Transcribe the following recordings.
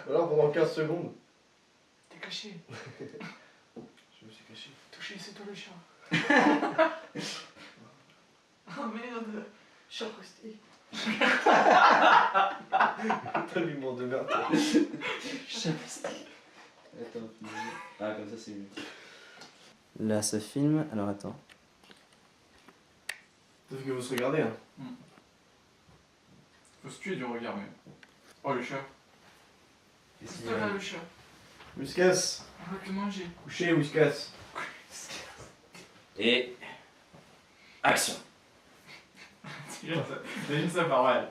Alors pendant 15 secondes. T'es caché. Je me suis caché. Touché, c'est toi le chat. Oh merde. Chat posté. T'as l'humour de merde. Chat posté. Attends. Ah, comme ça c'est mieux. Là ça filme, alors attends. Sauf que vous se regardez, hein. Faut se tuer du regard, même. Oh, le chat. Qu'est-ce C'est toi là, le chat. Whiskas. On va te manger. Couché, Whiskas. Et... action. Déjà ça part mal.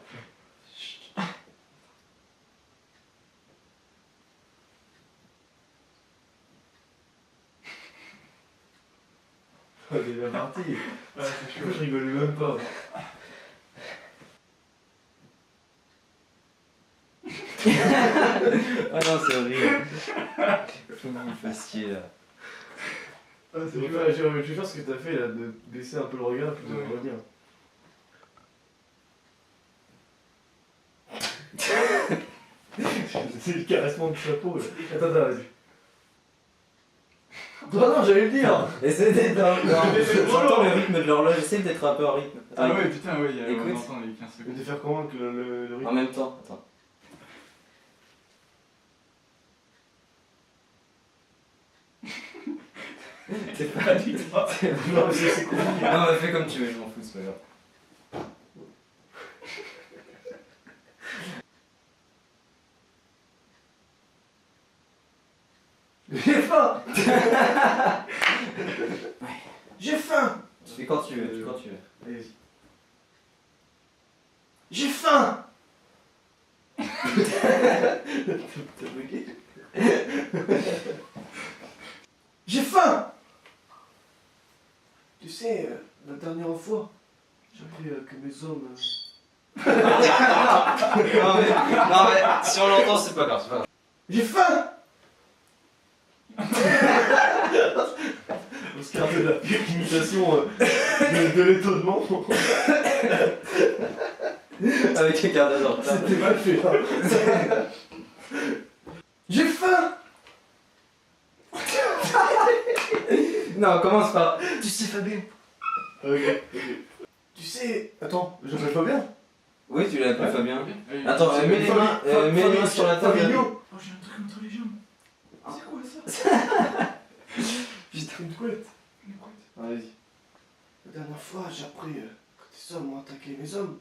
Oh, c'est bien parti. Ouais, c'est chaud. Je rigolais même pas. Ah non, c'est horrible. Faut que vous me fassiez là. Ah, c'est je vais faire ce que t'as fait là, de baisser un peu le regard puis de revenir. C'est le caressement du chapeau là. Attends, vas-y. Non, j'allais le dire. Essaye d'être dans... J'entends le rythme de l'horloge, essaye d'être un peu en rythme. Ah ouais, putain, ouais, on Écoute. entend les 15 Mais secondes. de faire comment que le rythme. En même temps, attends. T'es pas du tout. Non, mais c'est compliqué. Non, mais fais comme tu veux, je m'en fous, c'est pas grave. J'ai faim. J'ai faim. Tu fais quand tu veux, quand tu veux. Allez, vas-y. J'ai faim. T'as bloqué. J'ai faim. Tu sais, la dernière fois, j'ai appris que mes hommes... Non mais, si on l'entend, c'est pas grave, c'est pas grave. J'ai faim. On se garde de la pire imitation de l'étonnement. Avec un quart d'heure de retard. C'était mal fait. Hein. J'ai faim. Non, commence par... Tu sais Fabien. Ok. Tu sais... Attends, je fais pas bien. Oui, tu l'as appelé Fabien. Allez. Attends, mets les mains, mets les mains sur la table. Fabinho. Oh, j'ai un truc entre les jambes. C'est quoi ça? Putain, une couette. Une couette. Ah, vas-y. La dernière fois, j'ai appris que tes hommes ont attaqué mes hommes.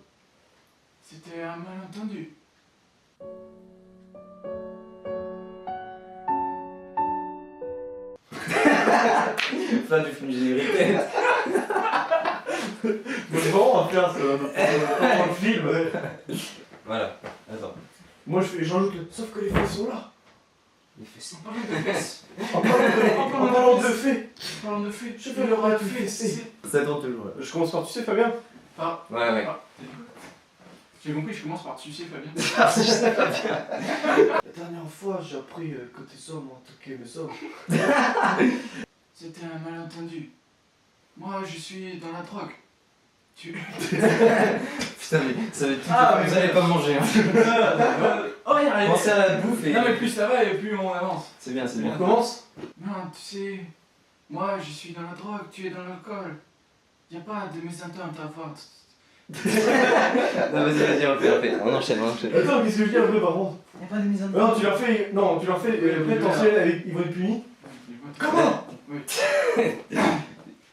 C'était un malentendu. Fin du film générique. Mais bon, on va faire ça dans le film. Voilà, attends. Moi, j'en doute. Sauf que les faits sont là. Les fessées. En parlant de fesses. En parlant de faits. En parlant de fesses. Je vais leur être fessé. Ça tourne toujours là. Je commence par tu sais, Fabien. Ah. Ouais, ouais. Ah. J'ai compris, je commence par tu sais, Fabien. La dernière fois, j'ai appris que tes hommes ont attaqué mes hommes. C'était un malentendu. Moi, je suis dans la drogue. Tu... Putain, mais ça va être tout. Ah, Vous mais allez pas manger. Hein. Oh, y a Pensez à la bouffe et. Non, mais plus ça va et plus on avance. C'est bien, c'est On bien. commence. Non, tu sais, moi, je suis dans la drogue, tu es dans l'alcool. Y a pas de mésentente à avoir. Non, vas-y, refais. On enchaîne. Attends, qu'est-ce que je dis un peu par contre? Y a pas de mésentente. Non, tu leur fais. Non, tu leur fais. Après, t'en sais, ils vont être punis. Comment? Oui.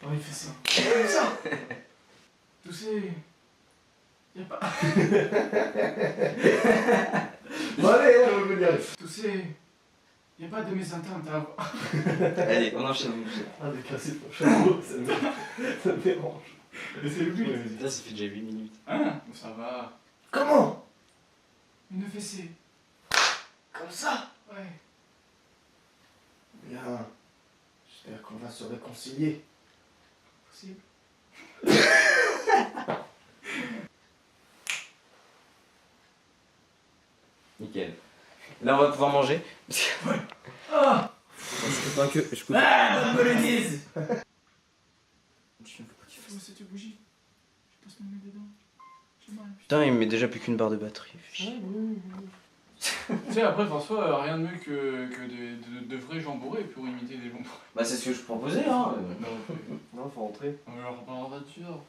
Oh, il fait ça. Comme ça. Tu sais, y a pas. Bon, allez, on va venir. Tu sais, y a pas de mésentente à avoir. Allez, on enchaîne. Ah, déclasser ton chapeau, ça me dérange. Mais c'est le but. Là, ça fait déjà 8 minutes. Hein? Ça va. Comment? Une fessée. Comme ça? Ouais. Bien. J'espère qu'on va se réconcilier. Possible. Nickel. Là, on va pouvoir manger. Ah! Je coupe. Ah! Bonne bolognaise! Putain, Oh, cette bougie. Je passe mon nez dedans. J'ai mal. il me met déjà plus qu'une barre de batterie. Tu sais, après, François, rien de mieux que de vrais gens bourrés pour imiter des gens bourrés. Bah, c'est ce que je proposais, hein. Non, faut rentrer. On leur parle en voiture.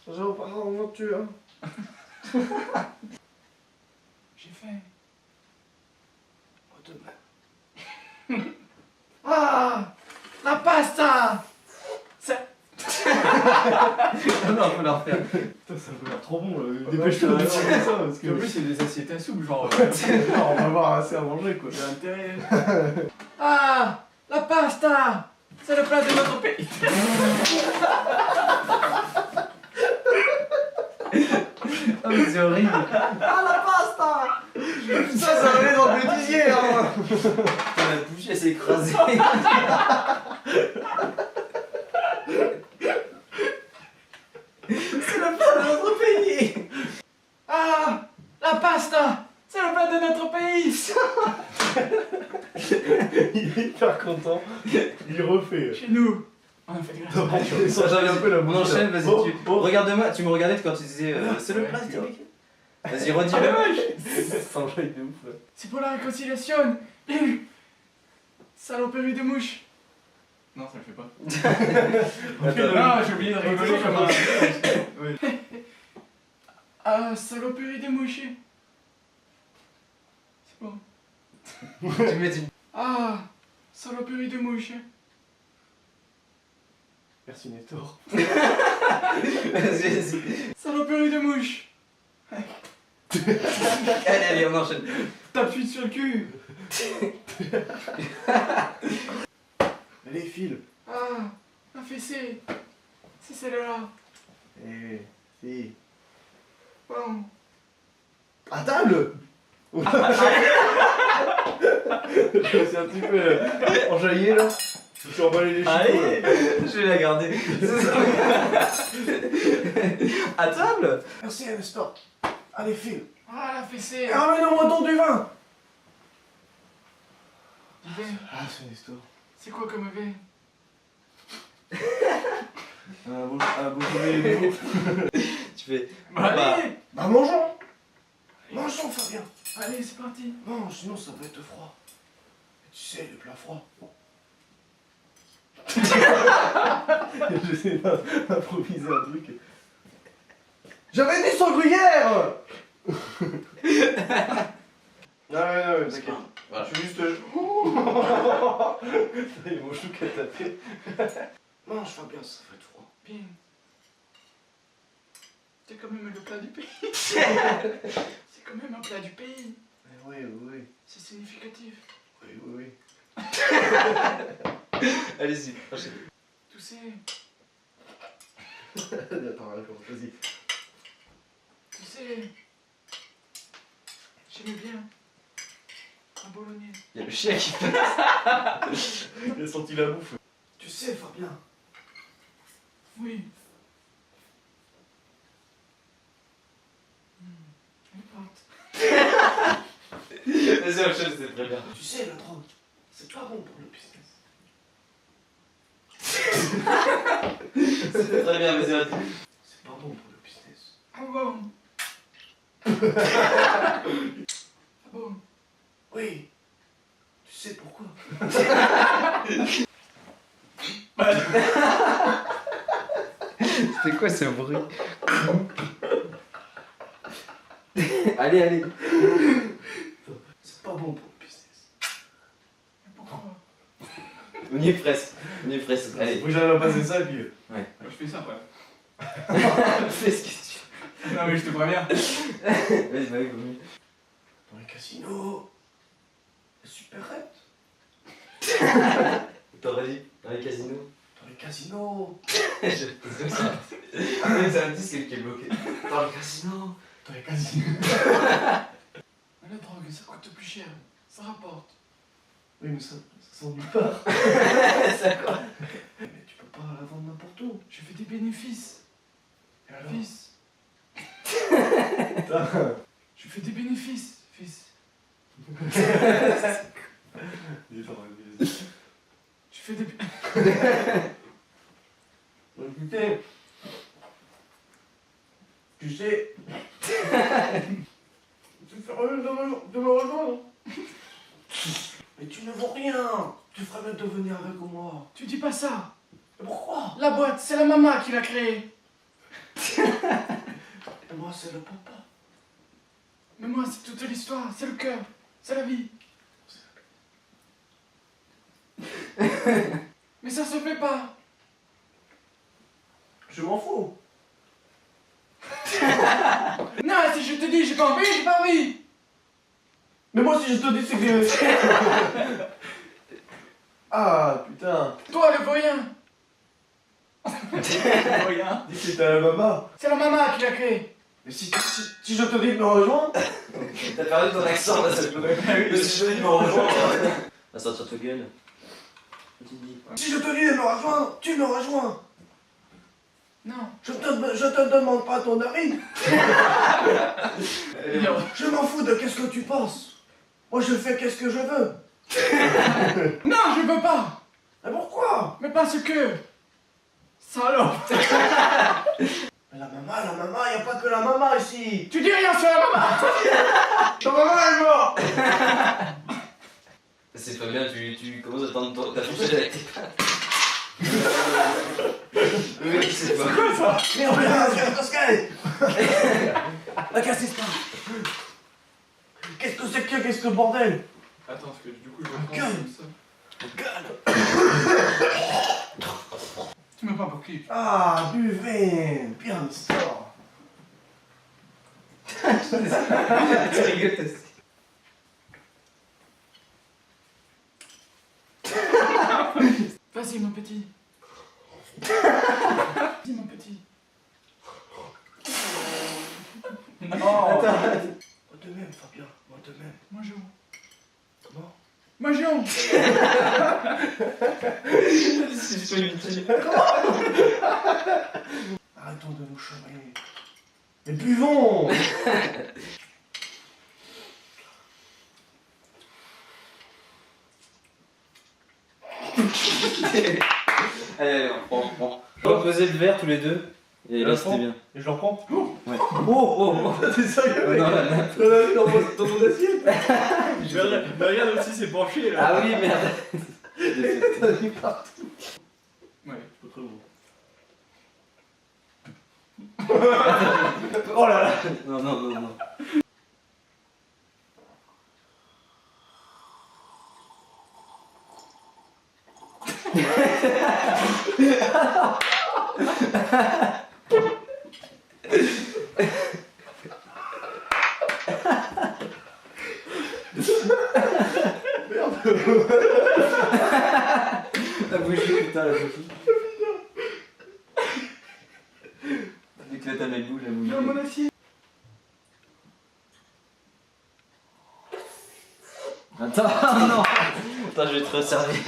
Je repars en voiture. J'ai faim. Oh, demain. Ah, la pasta. Non, faut la refaire. Putain, ça a l'air trop bon. Dépêche-toi de tirer ça parce Et en que. plus, c'est des assiettes à soupe, genre. Non, on va avoir assez à manger quoi. J'ai intérêt. Ah, la pasta. C'est le plat de notre pays. Oh, mais c'est horrible. Ah, la pasta. Ça va aller dans le bêtisier hein. La bouche, elle s'est écrasée. C'est le plat de notre pays. Ah, la pasta. C'est le plat de notre pays. Il est hyper content. Il refait. Chez nous, on a fait de la J'avais un peu la On bouche. enchaîne, vas-y. Oh, tu... oh. Regarde-moi, tu me regardais quand tu disais c'est le Ouais, plat c'est du pays. Vas-y, redis-le. Ça enjaille de ouf là. C'est pour la réconciliation. Saloperie de mouche. Non, ça le fait pas. Non, j'ai oublié de rigoler comme un. Oui. Ah, saloperie de mouche. C'est bon. Tu mets une... Ah, saloperie de mouche. Merci Nestor. Vas-y, vas-y. Saloperie de mouche. Allez, allez, on enchaîne. T'appuies sur le cul. Allez, file. Ah, un fessé. C'est celle-là. Eh, si. Bon. À table. Je me suis un petit peu enjaillé là. Je me suis emballé les cheveux. Allez, je vais la garder. À table. Merci Nestor. Allez, file. Ah, la fessée. Ramène-moi ton du vin. Du vin. Ah, c'est Nestor. C'est quoi comme vin? Un beau soleil. Tu fais... Bah, allez. Bah, mangeons. Mangeons, Fabien. Allez, c'est parti. Non, sinon ça va être froid. Et tu sais, le plat froid. J'essaie d'improviser un truc. J'avais dit sans gruyère. Non, t'inquiète. Voilà. Je suis juste... Il y a mon chou qui a tapé. Mange, Fabien, ça va être froid. Bien. C'est quand même le plat du pays. C'est quand même un plat du pays. Oui. C'est significatif. Oui. Allez-y, enchaîne. Tu sais, Attends, vas-y. tu sais, j'aimais bien un bolognaise. Il y a le chien qui passe. Il a senti la bouffe. Tu sais, Fabien. Oui. Elle est forte. Vas-y, enchaîne, c'est très bien. Tu sais, la drogue, c'est pas bon pour le business. C'est très bien, vas-y, vas-y. C'est pas bon pour le business. Ah bon? Ah bon? Oui. Tu sais pourquoi? C'était quoi ce bruit? Allez. C'est pas bon pour le business. Mais pourquoi? On y est presque. Allez. Faut que j'arrive à passer ça, puis... Je fais ça, ouais. Fais ce que tu Non, mais je te préviens. veux. Vas-y, bah oui, vaut mieux. Dans les casinos... La supérette. T'aurais dit dans les casinos. Dans les casinos... C'est un disque qui est bloqué. Dans les casinos. Dans les casinos... Mais la drogue, ça coûte plus cher. Ça rapporte. Oui, mais ça sent nulle part. Ça quoi? Mais tu peux pas la vendre n'importe où. Je fais des bénéfices. Et alors? Fils. Putain. Je fais des bénéfices, fils. Vas-y. Je fais des... Écoutez... Tu sais... Tu sérieux de me rejoindre? Mais tu ne vaux rien. Tu ferais bien de venir avec moi. Tu dis pas ça. Mais pourquoi? La boîte, c'est la maman qui l'a créée. Et moi, c'est le papa. Mais moi, c'est toute l'histoire, c'est le cœur, c'est la vie. Mais ça se fait pas. Je m'en fous. Non, si je te dis j'ai pas envie, j'ai pas envie. Mais moi, si je te dis, c'est que... Ah, putain. Toi, le voyant. Regarde, dis que c'était à la maman. C'est la maman qui l'a créée. Mais si je te dis de me rejoindre... T'as perdu ton accent là, ça peut. Mais si je te dis de me rejoindre... Va sortir ta gueule. Tu dis. Si je te dis de me rejoindre, tu me rejoins. Non. Je te demande pas ton avis. Je m'en fous de qu'est-ce que tu penses. Moi, je fais qu'est-ce que je veux. Non, je veux pas. Mais pourquoi? Mais parce que... Salope. Mais la maman, y a pas que la maman ici. Tu dis rien sur la maman. Ta maman est morte. C'est pas bien, tu commences à tendre ta fourchette avec tes pattes. Oui, c'est pas. Quoi ça? Mais regarde, qu'est-ce qu'elle est? Qu'est-ce qui se passe? Qu'est-ce que c'est que qu'est-ce que le bordel? Attends, parce que du coup je vais Gueule. prendre ça. Tu m'as pas pour qui? Ah, buvez. Bien histoire. Tu rigoles aussi. Vas-y mon petit. Vas-y mon petit. Oh. Moi de même, Fabien. Moi de même. Mangeons. Comment? Mangeons. Arrêtons de nous charrier. Mais buvons. Allez, on reprend. On va poser le verre tous les deux. Et là, c'était bien. Et je le reprends. Ouais. Oh. T'es sérieux, mec? Non, la nappe. Dans mon assiette. Mais regarde aussi, c'est penché là. Ah oui, merde. T'as mis partout. Ouais. C'est pas très bon. Oh là là. Non. La bougie, putain, la bougie. Dès que là t'as la bouche, la bougie. Dans mon assiette. Attends, non. Attends, je vais te resservir.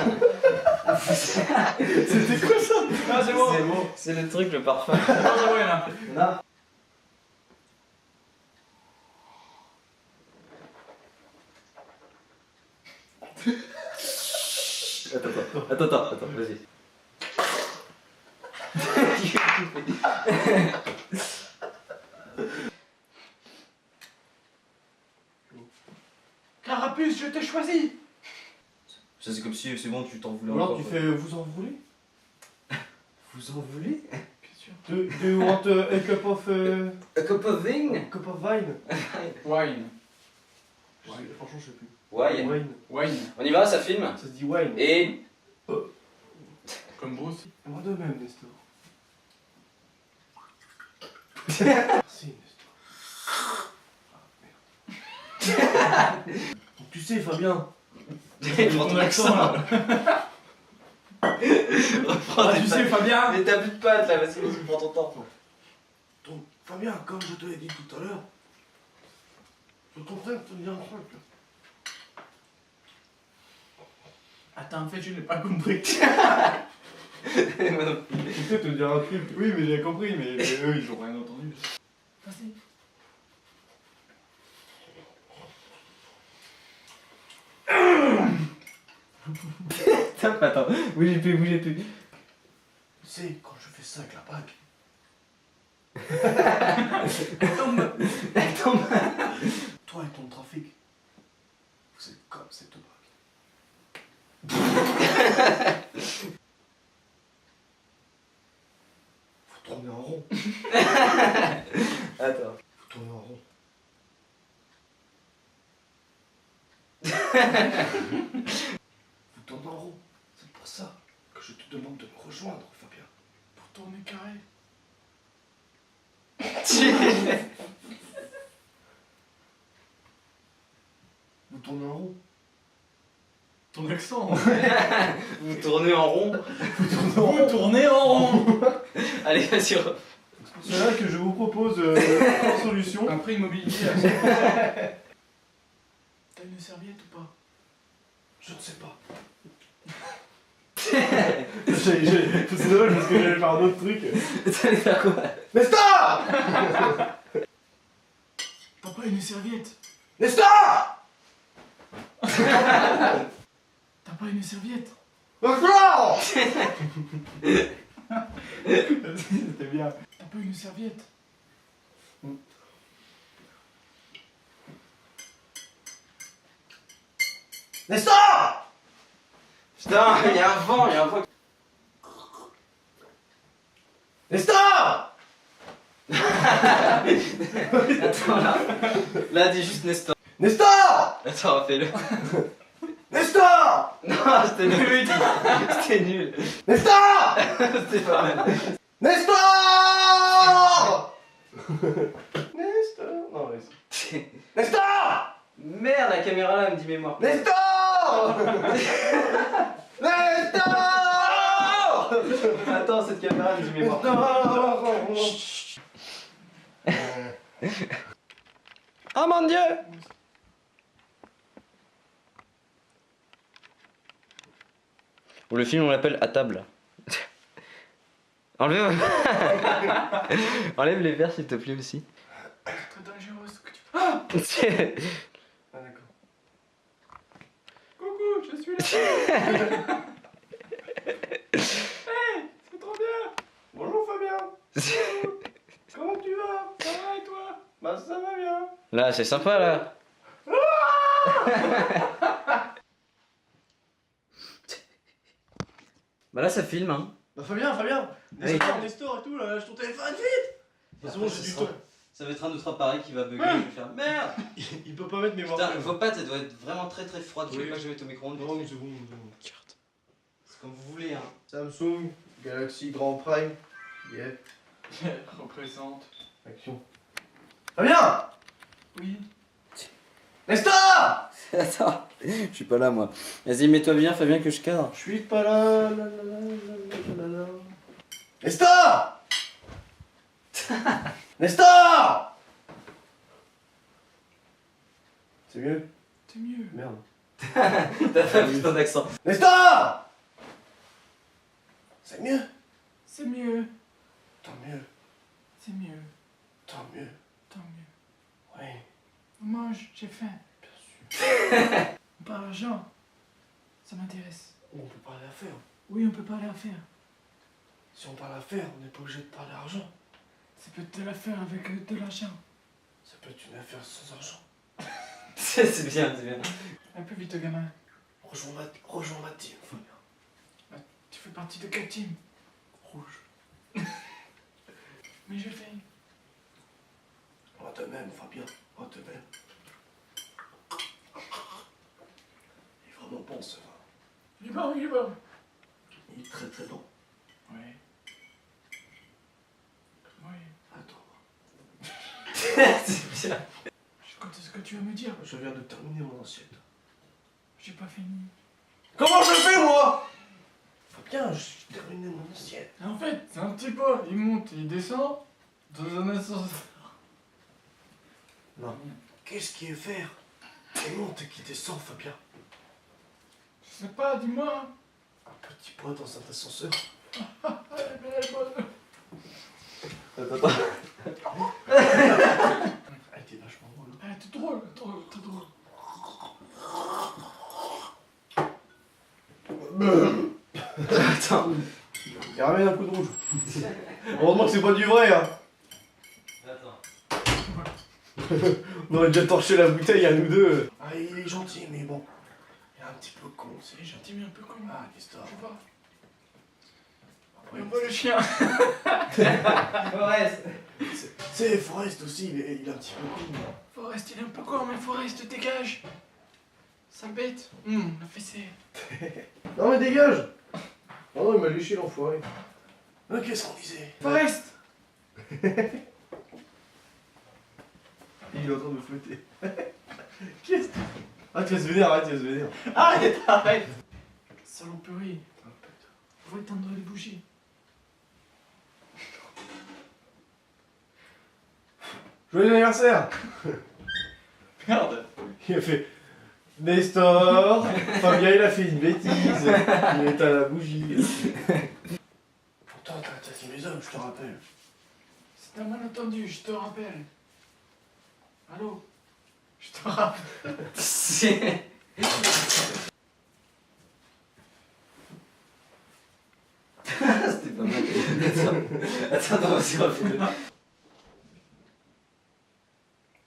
C'était quoi ça? Ah, c'est bon. C'est le truc, le parfum. C'est bon, c'est bon, il y en a. Non. Attends, vas-y. Carapuce, je t'ai choisi. Ça c'est comme si c'est bon, tu t'en voulais Alors encore, tu quoi. fais vous en voulez? Vous en voulez? Bien sûr. Do you want a cup of A cup of wine? cup of wine? Wine. Franchement je sais plus. Wine. Wine. Wine. On y va, ça filme? Ça se dit wine. Et... Comme Bruce. Moi de même Nestor. Merci Nestor. Ah merde. Donc, tu sais Fabien. Prends ton accent là. Reprends Ah, tes tu pattes. sais, Fabien. Mais t'as plus de pattes là, vas-y, prends ton temps. Donc Fabien, comme je te l'ai dit tout à l'heure, je comprends te dire un truc. Attends, en fait, je n'ai pas compris. Je sais te dire un truc. Oui, mais j'ai compris, mais eux ils ont rien entendu. Vas-y. Attends, bougez plus. Tu sais, quand je fais ça avec la bague, Tombe. toi toi et ton trafic. Vous êtes comme cette opaque. Vous tournez en rond. Attends. Vous tournez en rond. Vous tournez en rond. C'est pour ça que je te demande de me rejoindre, Fabien. Pour tourner carré. Vous tournez en rond. Ton accent. Vous tournez en rond. Vous tournez en rond. Allez, vas-y. C'est là que je vous propose une solution. Un prix immobilier. T'as une serviette ou pas? Je ne sais pas. C'est drôle parce que j'allais faire un autre truc. T'allais faire quoi? Nestor! T'as pas une serviette? Nestor! T'as pas une serviette? Nestor! C'était bien. T'as pas une serviette? Nestor! Putain, il y a un vent, Nestor! Attends, là, dis juste Nestor. Nestor! Attends, fais-le. Nestor! Non, c'était nul. C'était nul. Nestor! C'était pas mal. Nestor! Nestor? Non, mais... Nestor! Merde, la caméra là, elle me dit mémoire. Nestor! Nestor! Attends, cette caméra elle me dit mémoire. Oh mon dieu! Ou le film on l'appelle À table. Enlève... Enlève les verres s'il te plaît aussi. C'est très dangereux ce que tu fais. Ah! Ah d'accord. Coucou, je suis là. Hey, c'est trop bien. Bonjour Fabien. Comment tu vas? Ça va et toi? Bah ça va bien. Là, c'est sympa là. Bah là, ça filme hein. Bah Fabien, Nestor et tout là, lâche ton téléphone vite. C'est bon, j'ai du temps. Ça va être un autre appareil qui va bugger. Je vais faire merde. Il peut pas mettre mémoire. Putain, vos pattes elles doivent être vraiment très très froides. Je Oui. sais pas que je vais mettre au micro-ondes. Non, c'est bon, C'est comme vous voulez hein. Samsung Galaxy Grand Prime. Yeah. Représente. Action. Fabien! Oui. Nestor! Attends, je suis pas là moi. Vas-y, mets-toi bien, Fabien, que je cadre. Je suis pas là. Nestor! Nestor! C'est mieux? C'est mieux. Merde. T'as pas vu ton accent. Nestor! C'est mieux? C'est mieux. Tant mieux. C'est mieux. Tant mieux. Tant mieux. Oui, Mange, j'ai faim. bien sûr. On parle argent. Ça m'intéresse. On peut parler affaires. Oui, on peut parler affaires. Si on parle affaires, on n'est pas obligé de parler argent. Ça peut être de l'affaire avec de l'argent. Ça peut être une affaire sans argent. C'est bien, c'est bien. Un peu vite, gamin. Rejoins ma team, Fabien. Tu fais partie de quel team? Rouge. Mais j'ai faim. Moi de même, Fabien. Moi de même. Il est vraiment bon ce vin. Il est bon, il est bon. Il est très très bon. Oui. Oui. Attends. C'est bien. Quand est-ce que tu vas me dire? Je viens de terminer mon assiette. J'ai pas fini. Comment je fais moi? Fabien, j'ai terminé mon assiette. En fait, c'est un petit peu. Il monte, il descend. Dans un ascenseur. Non. Qu'est-ce qui est vert? Qui monte et qui descend, Fabien? Je sais pas, dis-moi. Un petit poids dans un ascenseur. Ah, elle est belle, bonne. Attends. Elle était vachement drôle. Ah, t'es drôle, t'es drôle. Attends. Il ramène un coup de rouge. Heureusement que c'est pas du vrai, hein. Attends. On aurait déjà torché la bouteille à nous deux. Ah, il est gentil, mais bon. Il est un petit peu con, c'est Il est gentil, mais un peu con. Ah, Nestor. Tu vois. Après, On voit le chien. Forest. c'est Forrest aussi, il est un petit peu con. Forest, il est un peu con, mais Forest, dégage. Sale bête. La fessée. Non mais dégage. Oh non, il m'a léché l'enfoiré. Qu'est-ce qu'on disait? Forest. Il est en train de me fouetter. Qu'est-ce que... Ah tu vas se vénère, arrête, tu vas se vénère. Arrête. Saloperie. On va éteindre les bougies. Joyeux anniversaire. Merde. Il a fait... Nestor. Fabien il a fait une bêtise. Il éteint la bougie. Pourtant, t'as dit mes hommes, je te rappelle. C'est un malentendu, je te rappelle. Allô? Je te rappelle. C'était pas mal. Attends, on va se refaire.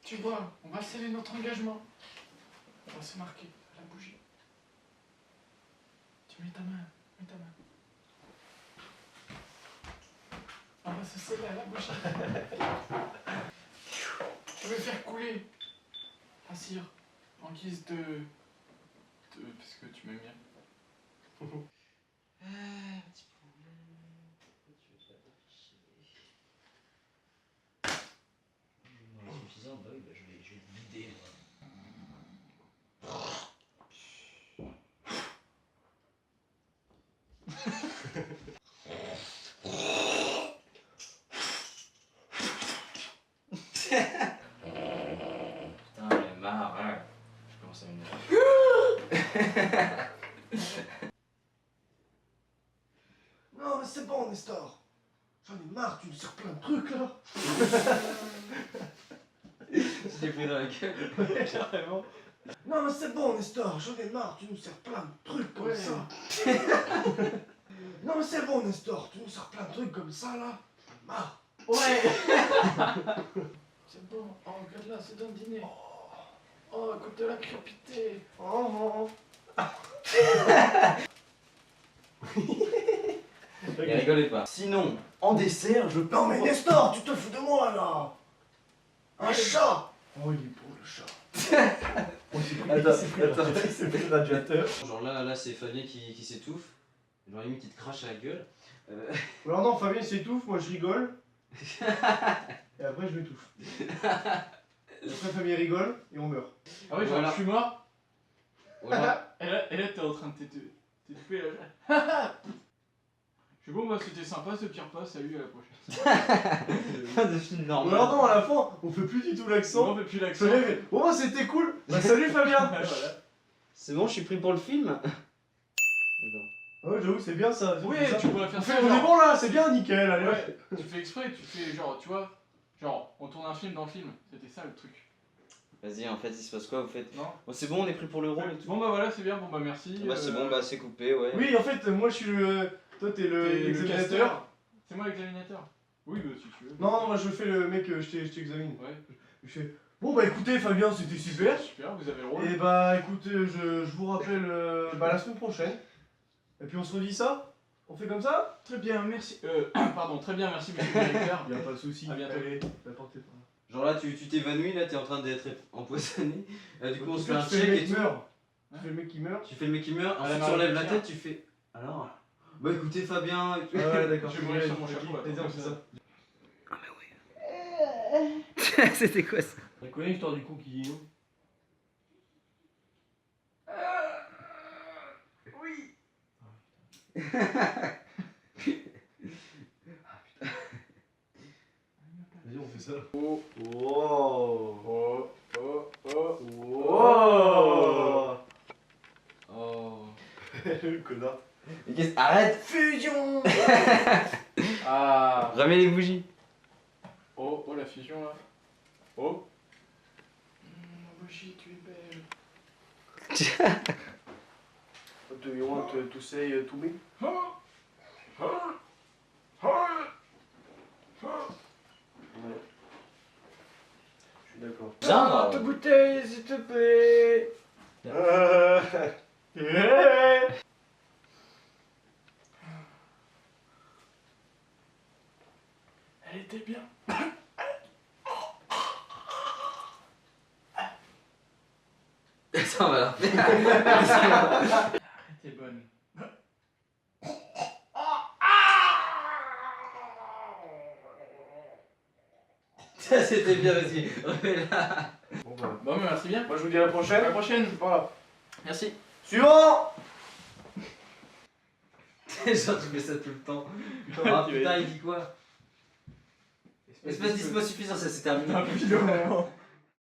Tu vois, on va sceller notre engagement. On va se marquer à la bougie. Tu mets ta main, mets ta main. On va se sceller à la bougie. Je vais faire couler la cire en guise de... Parce que tu m'aimes bien. Un petit problème. Tu veux pas t'afficher. Non, suffisant, bah oui, bah je vais te vider. Putain, j'en ai marre, hein. Je commence à m'énerver. Non, mais c'est bon, Nestor. J'en ai marre, tu me sers plein de trucs là. Je t'ai pris dans la gueule. Carrément. Non, mais c'est bon, Nestor, j'en ai marre, tu nous sers plein de trucs comme Ouais. ça. Non, mais c'est bon, Nestor, tu nous sers plein de trucs comme ça là. J'en ai marre. Ouais. C'est bon. Oh, regarde là, c'est dans le dîner. Oh, écoute de la crépité. Oh, Et rigolez pas. Sinon, en dessert, je peux. Non, mais Nestor, tu te fous de moi là. Un chat. Oh, il est beau le chat. Attends, c'est pris le radiateur. Genre là c'est Fabien qui s'étouffe. Genre limite il te crache à la gueule. Alors non, Fabien s'étouffe, moi je rigole. Et après je m'étouffe. Après Fabien rigole et on meurt. Ah ouais, genre, Voilà. je suis mort. Voilà. Et là t'es en train de t'étouffer là. Je suis bon, bah c'était sympa ce pire pas, salut, à la prochaine. Fin de film Ou normal. alors non, à la fin, on fait plus du tout On l'accent. fait plus l'accent. Fabien fait, oh c'était cool. Bah salut Fabien. Voilà. C'est bon, je suis pris pour le film. Attends. Ouais, j'avoue, c'est bien ça. c'est Oui, ça. tu pourrais faire On ça. fait, on est bon là, c'est bien, nickel, allez. Ouais, tu fais exprès, tu fais genre, tu vois, genre, on tourne un film dans le film. C'était ça le truc. Vas-y, en fait, il se passe quoi, vous faites? Non? Bon, c'est bon, on est pris pour le rôle et tout. Bon bah voilà, c'est bien, bon bah merci. Bah, c'est bon, bah, c'est coupé, ouais. Oui, en fait, moi je suis le. Toi t'es T'es le examinateur. casteur. C'est moi l'examinateur. Oui, bah si tu veux. Non, non, moi je fais le mec, je t'examine. Ouais, Je fais, bon bah écoutez Fabien, c'était super. super, vous avez le rôle. Et bah écoutez, je vous rappelle la semaine prochaine. Et puis on se redit ça. On fait comme ça. Très bien, merci. Pardon, très bien, merci monsieur le directeur. Y'a pas de soucis. À bientôt. Allez, n'importe quoi. Genre là, tu t'évanouis, là, t'es en train d'être empoisonné. Du coup, on se fait un Tu fais le check mec et qui tout. meurt. Tu fais le mec qui meurt. Tu fais le mec qui meurt, À la ensuite tu enlèves la Marie-Pierre. tête, tu fais. Alors? Bah écoutez, Fabien. Et tout. Ah ouais, d'accord. Je vais mourir sur mon chapeau, Vas-y, on attends, fait ça. C'était quoi ça? Tu connais l'histoire du con qui dit non? Vas-y, on fait ça. Oh. Oh. Oh, oh, oh. Oh. Oh. Le connard. Mais qu'est-ce. Arrête! Fusion. Ah. Remets les bougies. Oh, oh la fusion là. Oh. Ma bougie, tu es belle. Do you want to say to me? Oh. Oh. Oh. Oh. Ouais. Je suis d'accord. Alexandre. Te goûter, s'il te plaît. Elle était bien. Ça on va la refaire. Elle était bonne. Ça c'était bien, vas-y. Remets-la. Bon bah. Bon, mais merci bien. Moi je vous dis à la À prochaine. la prochaine. Voilà. Merci. Suivant. Genre tu fais ça tout le temps. Ah putain, il dit quoi? Espèce d'ismo suffisant, ça c'est terminé. Un peu vidéo.